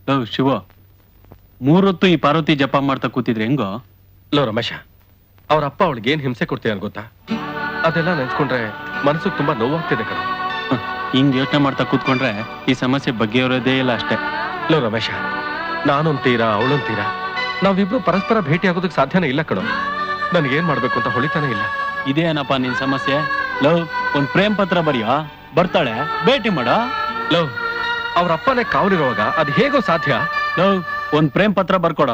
ಶಿವ, 3 ಹೊತ್ತು ಈ ಪಾರ್ವತಿ ಜಪ ಮಾಡ್ತಾ ಕೂತಿದ್ರೆ ಹೆಂಗೋ? ಲೋ ರಮೇಶ, ಅವ್ರ ಅಪ್ಪ ಅವಳಿಗೆ ಏನ್ ಹಿಂಸೆ ಕೊಡ್ತೀಯ ಗೊತ್ತಾ? ಅದೆಲ್ಲ ನೆನ್ಸ್ಕೊಂಡ್ರೆ ಮನಸ್ಸಿಗೆ ತುಂಬಾ ನೋವಾಗ್ತಿದೆ ಕಣ. ಹಿಂಗ್ ಯೋಚನೆ ಮಾಡ್ತಾ ಕೂತ್ಕೊಂಡ್ರೆ ಈ ಸಮಸ್ಯೆ ಬಗೆಹರೋದೇ ಇಲ್ಲ ಅಷ್ಟೇ. ಲೋ ರಮೇಶ, ನಾನೊಂತೀರಾ ಅವಳೊಂತೀರಾ, ನಾವಿಬ್ರು ಪರಸ್ಪರ ಭೇಟಿ ಆಗೋದಕ್ಕೆ ಸಾಧ್ಯನೇ ಇಲ್ಲ ಕಣೋ. ನನ್ಗೇನ್ ಮಾಡ್ಬೇಕು ಅಂತ ಹೊಳಿತಾನೆ ಇಲ್ಲ. ಇದೇನಪ್ಪ ನಿನ್ ಸಮಸ್ಯೆ? ಲವ್, ಒಂದ್ ಪ್ರೇಮ್ ಪತ್ರ ಬರೆಯೋ, ಬರ್ತಾಳೆ, ಭೇಟಿ ಮಾಡ. ಲವ್, ಅವ್ರ ಅಪ್ಪನೇ ಕಾವಲಿರುವಾಗ ಅದ್ ಹೇಗೋ ಸಾಧ್ಯ? ಲವ್, ಒಂದ್ ಪ್ರೇಮ್ ಪತ್ರ ಬರ್ಕೊಡ.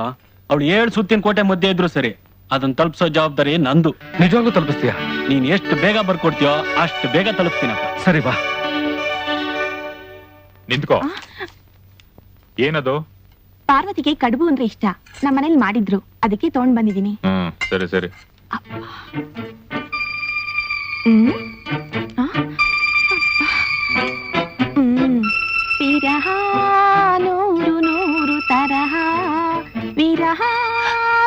ಅವಳು 7 ಸುತ್ತಿನ ಕೋಟೆ ಮಧ್ಯೆ ಇದ್ರು ಸರಿ, ಅದನ್ನ ತಲುಪಿಸೋ ಜವಾಬ್ದಾರಿ ನಂದು. ನಿಜವಾಗ್ಲೂ ತಲುಪಿಸ್ತೀಯ? ನೀನ್ ಎಷ್ಟು ಬೇಗ ಬರ್ಕೊಡ್ತೀಯೋ ಅಷ್ಟು ಬೇಗ ತಲುಪಿಸ್ತೀನಪ್ಪ. ಸರಿ ಬಾ. ನಿಂತ್ಕೋ. ಏನದು? ಪಾರ್ವತಿಗೆ ಕಡುಬು ಅಂದ್ರೆ ಇಷ್ಟ, ನಮ್ಮ ಮನೇಲಿ ಮಾಡಿದ್ರು, ಅದಕ್ಕೆ ತಗೊಂಡ್ ಬಂದಿದ್ದೀನಿ. ಸರಿ ಸರಿ. ವಿರಹ ನೂರು ನೂರು ತರಹ, ವಿರಹ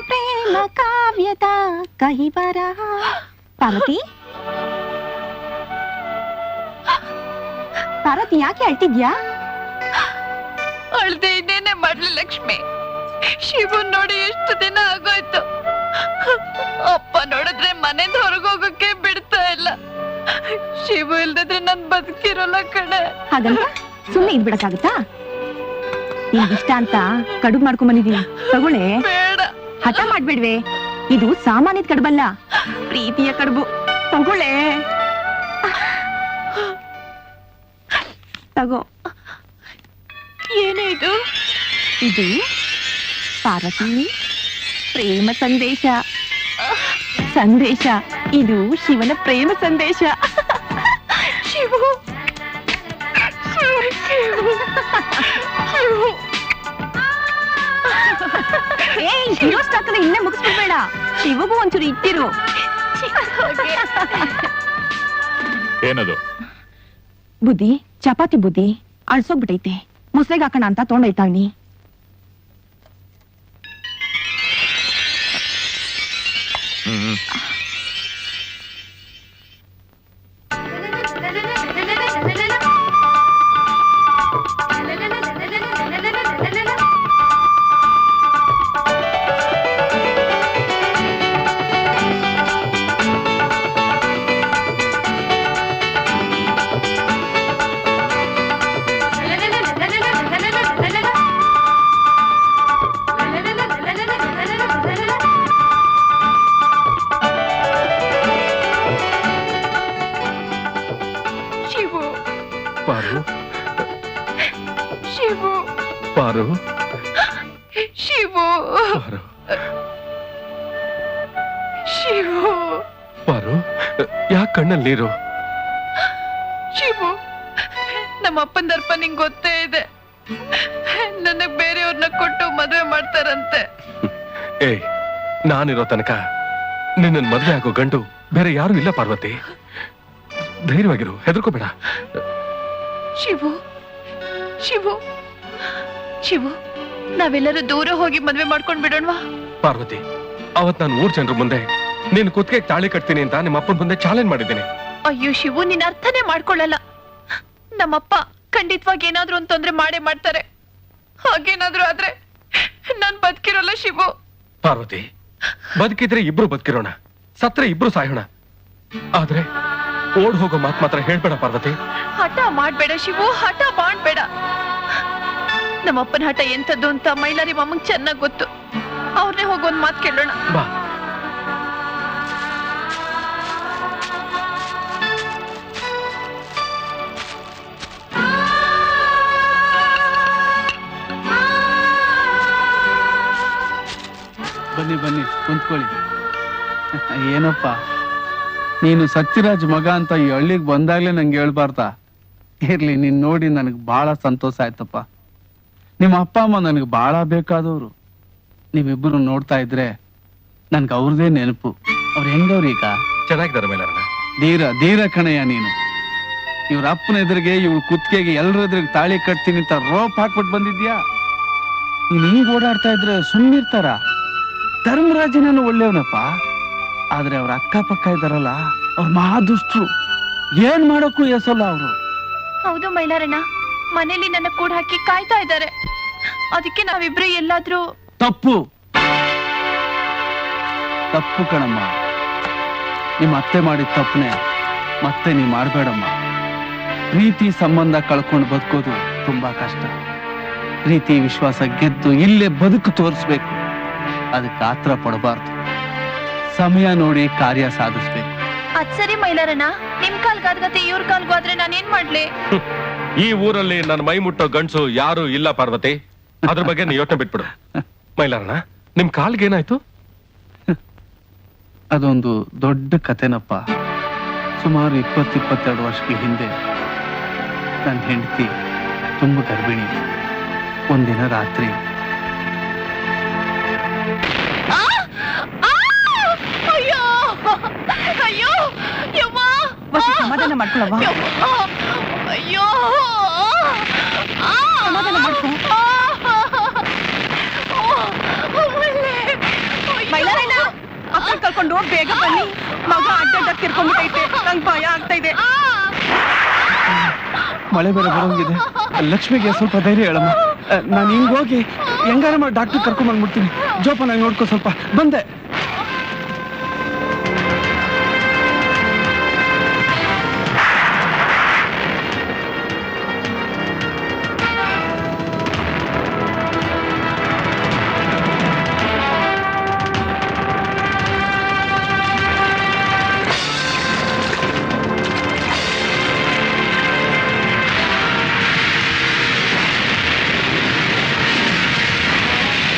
ಪ್ರೇಮ ಕಾವ್ಯದ ಕಹಿ ಬರಹ. ಪಾರ್ವತಿ, ಪಾರ್ವತಿ ಯಾಕೆ ಅಳ್ತಿದ್ಯಾ? ಅಳ್ದೆ ಇನ್ನೇನೆ ಮಾಡ್ಲಿ ಲಕ್ಷ್ಮಿ. ಶಿವನ್ ನೋಡಿ ಎಷ್ಟು ದಿನ ಆಗೋಯ್ತು. ಅಪ್ಪ ನೋಡಿದ್ರೆ ಮನೆಯಿಂದ ಹೊರಗೋಗಕ್ಕೆ ಬಿಡ್ತಾ ಇಲ್ಲ. ಶಿವು ಇಲ್ದಿದ್ರೆ ನನ್ ಬದುಕಿರೋಲ್ಲ ಕಣೆ. ಹಾಗಂತ ಸುಮ್ಮನೆ ಇದ್ಬಿಡಕ್ಕಾಗತ್ತಾ? ನಿಮ್ಗಿಷ್ಟ ಅಂತ ಕಡುಬು ಮಾಡ್ಕೊಂಡ್ ಬಂದಿದೀನಿ, ತಗೊಳ್ಳೆ. ಬೇಡ. ಹಠ ಮಾಡ್ಬೇಡ್ವೆ, ಇದು ಸಾಮಾನ್ಯದ ಕಡುಬಲ್ಲ, ಪ್ರೀತಿಯ ಕಡುಬು. ತಗೊಳ್ಳೆ, ತಗೋ. ಏನೇ ಇದು? ಇದು ಪಾರ್ವತಿ ಪ್ರೇಮ ಸಂದೇಶ. ಸಂದೇಶ ಇದು ಶಿವನ ಪ್ರೇಮ ಸಂದೇಶ. ಶಿವು, ಇರೋಷ್ಟಾಕಲ್ಲ, ಇನ್ನೇ ಮುಗಿಸ್ಬಿಡ್ಬೇಡ. ಶಿವಗೂ ಒಂಚೂರು ಇಟ್ಟಿರು. ಏನದು? ಬುದ್ಧಿ, ಚಪಾತಿ ಬುದ್ಧಿ ಅಳ್ಸೋಗ್ಬಿಟ್ಟೈತೆ, ಮೊಸಳೆಗೆ ಹಾಕೋಣ ಅಂತ ತೊಗೊಂಡೈತಾವ್ನಿ. ಪಾರು, ಶಿವು, ಪಾರು, ಶಿವು, ಪಾರು, ಶಿವು, ಪಾರು, ಯಾಕೆ ಕಣ್ಣಲ್ಲಿ ನೀರು? ಶಿವು, ನಮ್ಮ ಅಪ್ಪನ ದರ್ಪ ನಿಂಗೆ ಗೊತ್ತೇ ಇದೆ. ನನಗ್ ಬೇರೆಯವ್ರನ್ನ ಕೊಟ್ಟು ಮದುವೆ ಮಾಡ್ತಾರಂತೆ. ಏಯ್, ನಾನಿರೋ ತನಕ ನಿನ್ನ ಮದುವೆ ಆಗೋ ಗಂಡು ಬೇರೆ ಯಾರು ಇಲ್ಲ ಪಾರ್ವತಿ. ಧೈರ್ಯವಾಗಿರು, ಹೆದರ್ಕೋಬೇಡ. ಶಿವು, ಶಿವು, ಶಿವು, ನಾವೆಲ್ಲರೂ ದೂರ ಹೋಗಿ ಮದ್ವೆ ಮಾಡ್ಕೊಂಡ್ ಬಿಡೋಣವಾ? ಪಾರ್ವತಿ, ಅವತ್ ನಾನು 3 ಜನರ ಮುಂದೆ ನೀನ್ ಕುತ್ತಿಗೆ ತಾಳಿ ಕಟ್ತೀನಿ ಅಂತ ನಿಮ್ಮ ಅಪ್ಪನ ಮುಂದೆ ಚಾಲೆಂಜ್ ಮಾಡಿದ್ದೀನಿ. ಅಯ್ಯೋ ಶಿವು, ನೀನ್ ಅರ್ಥನೇ ಮಾಡ್ಕೊಳ್ಳಲ್ಲ. ನಮ್ಮಪ್ಪ ಖಂಡಿತವಾಗಿ ಏನಾದ್ರೂ ಒಂದು ತೊಂದ್ರೆ ಮಾಡೇ ಮಾಡ್ತಾರೆ. ಹಾಗೇನಾದ್ರೂ ಆದ್ರೆ ನಾನ್ ಬದುಕಿರೋಲ್ಲ ಶಿವು. ಪಾರ್ವತಿ, ಬದುಕಿದ್ರೆ ಇಬ್ರು ಬದುಕಿರೋಣ, ಸತ್ರೆ ಇಬ್ರು ಸಾಯೋಣ. ಆದ್ರೆ ಓಡ್ ಹೋಗೋ ಮಾತ್ ಮಾತ್ರ ಹೇಳ್ಬೇಡ ಪಾರ್ವತಿ. ಹಠ ಮಾಡ್ಬೇಡ ಶಿವು, ಹಠ ಮಾಡ್ಬೇಡ. ನಮ್ಮಪ್ಪನ ಹಠ ಎಂತದ್ದು ಅಂತ ಮೈಲಾರಿ ಮಾಮಂಗ್ ಚೆನ್ನಾಗ್ ಗೊತ್ತು. ಅವ್ರನ್ನೇ ಹೋಗೋದ್ ಮಾತ್ ಕೇಳೋಣ ಬಾ. ಬನ್ನಿ ಬನ್ನಿ, ಕುಂತ್ಕೊಳ್ಳಿ. ಏನಪ್ಪ, ನೀನು ಸತ್ಯರಾಜ್ ಮಗ ಅಂತ ಈ ಹಳ್ಳಿಗೆ ಬಂದಾಗ್ಲೇ ನಂಗೆ ಹೇಳ್ಬಾರ್ದಾ? ಇರ್ಲಿ, ನೀನ್ ನೋಡಿ ನನಗೆ ಬಹಳ ಸಂತೋಷ ಆಯ್ತಪ್ಪ. ನಿಮ್ಮ ಅಪ್ಪ ಅಮ್ಮ ನನಗೆ ಬಹಳ ಬೇಕಾದವರು. ನೀವಿಬ್ಬರು ನೋಡ್ತಾ ಇದ್ರೆ ನನ್ಗೆ ಅವ್ರದೇ ನೆನಪು. ಅವ್ರು ಹೆಂಗವ್ರು ಈಗ? ಚೆನ್ನಾಗಿದ್ದಾರೆ ಮೇಲಣ್ಣ. ಧೀರ ಧೀರ ಕಣಯ್ಯ ನೀನು. ಇವ್ರ ಅಪ್ಪನ ಎದುರಿಗೆ ಇವಳು ಕುತ್ತಿಗೆಗೆ ಎಲ್ಲರ ಎದುರಿಗೆ ತಾಳಿ ಕಟ್ತೀನಿ ಅಂತ ರೋಪ್ ಹಾಕ್ಬಿಟ್ಟು ಬಂದಿದ್ಯಾ? ನೀನ್ ಹಿಂಗ್ ಓಡಾಡ್ತಾ ಇದ್ರೆ ಸುಮ್ಮನಿರ್ತಾರ? ಧರ್ಮರಾಜನನ್ನು ಒಳ್ಳೆಯವನಪ್ಪ, ಆದ್ರೆ ಅವ್ರ ಅಕ್ಕಪಕ್ಕ ಇದ್ದಾರಲ್ಲ, ಅವ್ರ ಮಹಾದುಷ್ಟ್ರು. ಏನ್ ಮಾಡೋಕ್ಕೂ ಎಸಲ್ಲ ಅವರು. ಹೌದು ಮೈಲಾರಣ್ಣ, ಮನೇಲಿ ನನ್ನ ಕೂಡ ಹಾಕಿ ಕಾಯ್ತಾ ಇದ್ದಾರೆ. ಅದಕ್ಕೆ ನಾವಿಬ್ರು ಎಲ್ಲಾದ್ರೂ ತಪ್ಪು ತಪ್ಪು ಕಣಮ್ಮ. ನಿಮ್ಮ ಅತ್ತೆ ಮಾಡಿದ ತಪ್ಪನೆ ಮತ್ತೆ ನೀ ಮಾಡ್ಬೇಡಮ್ಮ. ಪ್ರೀತಿ ಸಂಬಂಧ ಕಳ್ಕೊಂಡು ಬದುಕೋದು ತುಂಬಾ ಕಷ್ಟ. ಪ್ರೀತಿ ವಿಶ್ವಾಸ ಗೆದ್ದು ಇಲ್ಲೇ ಬದುಕು ತೋರಿಸ್ಬೇಕು. ಅದಕ್ಕೆ ಆತ್ರ ಪಡಬಾರ್ದು. ಸಮಯ ನೋಡಿ ಕಾರ್ಯ ಸಾಧಿಸ್ಬೇಕು. ಅದ್ ಸರಿ ಮೈಲಾರಣ್ಣ, ನಿಮ್ ಕಾಲ್ಗಾದ್ಗತೆ ಇವ್ರ ಕಾಲ್ಗಾದ್ರೆ ನಾನೇನ್ ಮಾಡ್ಲಿ? ಈ ಊರಲ್ಲಿ ನನ್ನ ಮೈ ಮುಟ್ಟೋ ಗಂಡ್ಸು ಯಾರು ಇಲ್ಲ ಪಾರ್ವತಿ. ಅದ್ರ ಬಗ್ಗೆ ನೀ ಯೋಚನೆ ಬಿಟ್ಬಿಡು. ಮೈಲಾರಣ್ಣ, ನಿಮ್ ಕಾಲ್ಗೇನಾಯ್ತು? ಅದೊಂದು ದೊಡ್ಡ ಕಥೆನಪ್ಪ. ಸುಮಾರು 22 ವರ್ಷಗಳ ಹಿಂದೆ ನನ್ನ ಹೆಂಡತಿ ತುಂಬ ಗರ್ಭಿಣಿ. ಒಂದಿನ ರಾತ್ರಿ ಅಯ್ಯೋ ಅಯ್ಯೋ ಯವ್ವ, ಸಮಾಧಾನ ಮಾಡ್ಕೊಳ್ಳವ್ವ. ಅಯ್ಯೋ ಸಮಾಧಾನ ಮಾಡ್ಕೊ. ಮೈಲಾರಣ್ಣ, ಅಕ್ಕ ಕರ್ಕೊಂಡು ಬೇಗ ಬನ್ನಿ. ಮಗ ಅಡ್ಡ ತಿರ್ಕೊಂಡ್ಬಿಟ್ಟೈತೆ. ನಂಗೆ ಭಯ ಆಗ್ತಾ ಇದೆ. ಮಳೆ ಬೇರೆ ಬರೋಂಗಿದೆ. ಲಕ್ಷ್ಮಿಗೆ ಸ್ವಲ್ಪ ಧೈರ್ಯ ಹೇಳಮ್ಮ. ನಾನು ಹಿಂಗ್ ಹೋಗಿ ಹೆಂಗಾರ ಮಾಡಿ ಡಾಕ್ಟರ್ ಕರ್ಕೊಂಡ್ ಬಂದ್ಬಿಡ್ತೀನಿ. ಜೋಪಾನಾಗಿ ನೋಡ್ಕೊ. ಸ್ವಲ್ಪ ಬಂದೆ.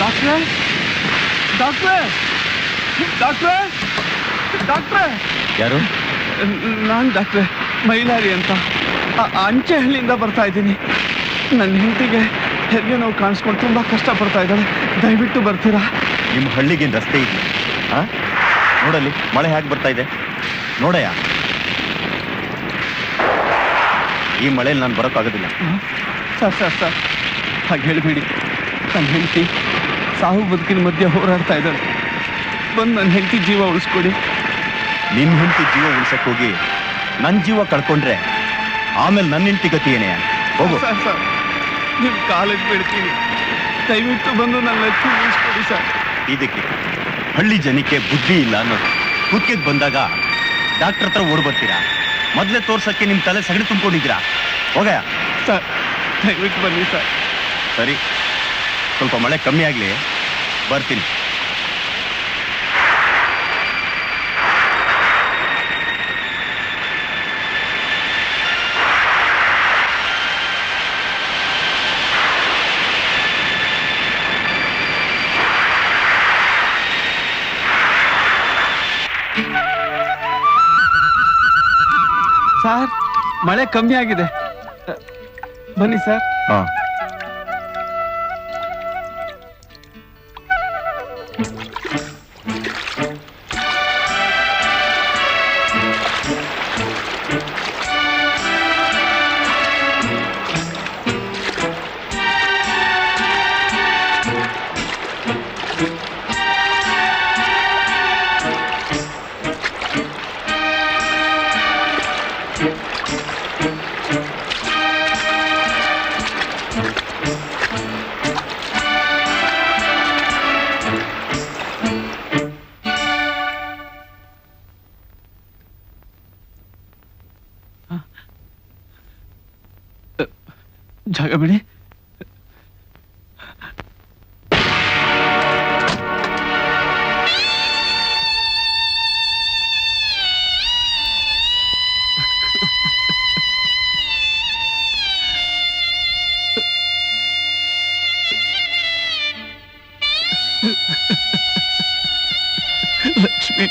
ಡಾಕ್ಟ್ರೇ, ಡಾಕ್ಟ್ರೇ, ಡಾಕ್ಟ್ರೇ, ಡಾಕ್ಟ್ರೇ. ಯಾರು? ನಾನು ಡಾಕ್ಟ್ರೇ ಮೈಲಾರಿ ಅಂತ ಅಂಚೆಹಳ್ಳಿಯಿಂದ ಬರ್ತಾ ಇದ್ದೀನಿ. ನನ್ನ ಹೆಂಡತಿಗೆ ಹೆರಿಗೆ ನೋವು ಕಾಣಿಸ್ಕೊಂಡು ತುಂಬಾ ಕಷ್ಟ ಪಡ್ತಾ ಇದ್ದಾಳೆ. ದಯವಿಟ್ಟು ಬರ್ತೀರಾ? ನಿಮ್ಮ ಹಳ್ಳಿಗೆ ರಸ್ತೆ ಇದೆ? ನೋಡಲ್ಲಿ ಮಳೆ ಹೇಗೆ ಬರ್ತಾ ಇದೆ ನೋಡಯ್ಯ. ಈ ಮಳೆಯಲ್ಲಿ ನಾನು ಬರೋಕ್ಕಾಗೋದಿಲ್ಲ. ಸರ್ ಸರ್ ಸರ್, ಹಾಗೆ ಹೇಳಿಬಿಡಿ. ನನ್ನ ಹೆಂಡತಿ ಸಾವು ಬದುಕಿನ ಮಧ್ಯೆ ಹೋರಾಡ್ತಾ ಇದ್ದಾಳೆ. ಬಂದು ನನ್ನ ಹೆಂಡತಿ ಜೀವ ಉಳಿಸ್ಕೊಡಿ. ನಿನ್ನ ಹೆಂಡತಿ ಜೀವ ಉಳಿಸಕ್ಕೆ ಹೋಗಿ ನನ್ನ ಜೀವ ಕಳ್ಕೊಂಡ್ರೆ ಆಮೇಲೆ ನನ್ನ ಹೆಂಡತಿ ಗತಿ ಏನೇ? ಹೋಗು ಸರ್ ಸರ್, ನಿಮ್ಮ ಕಾಲೇಜ್ ಬಿಡ್ತೀನಿ. ದಯವಿಟ್ಟು ಬಂದು ನನ್ನ ಲಕ್ಷ್ಮಿ ಉಳಿಸ್ಕೊಡಿ ಸರ್. ಇದಕ್ಕೆ ಹಳ್ಳಿ ಜನಕ್ಕೆ ಬುದ್ಧಿ ಇಲ್ಲ ಅನ್ನೋದು. ಕುತ್ತಿಗೆ ಬಂದಾಗ ಡಾಕ್ಟರ್ ಹತ್ರ ಓಡ್ ಬರ್ತೀರಾ? ಮೊದಲೇ ತೋರ್ಸಕ್ಕೆ ನಿಮ್ಮ ತಲೆ ಸಗಣಿ ತುಂಬ್ಕೊಂಡಿದ್ದೀರಾ? ಹೋಗಯ್ಯ. ಸರ್ ದಯವಿಟ್ಟು ಬನ್ನಿ ಸರ್. ಸರಿ, ಸ್ವಲ್ಪ ಮಳೆ ಕಮ್ಮಿ ಆಗಲಿ, ಬರ್ತೀನಿ. ಸರ್, ಮಳೆ ಕಮ್ಮಿ ಆಗಿದೆ. ಬನ್ನಿ ಸರ್. ಹಾ, ಜಾಗ ಬಿಡಿ. Lakshmi,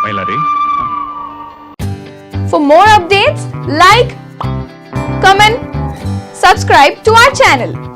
Mylari, For more updates, like, comment, subscribe to our channel.